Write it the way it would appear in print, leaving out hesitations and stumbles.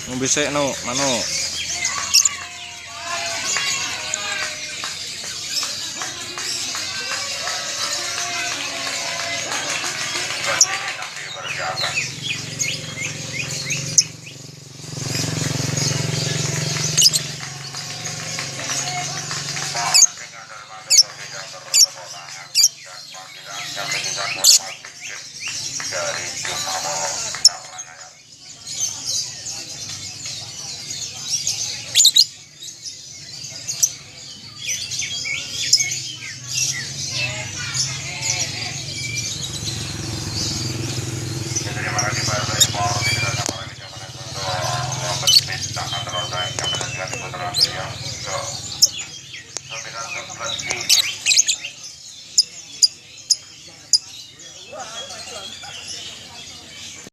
Ngombe sik no mano. Terima kasih Pak Respon, tidak sama lagi zaman itu untuk kompetisi tak antara saya yang menentukan keputusan beliau.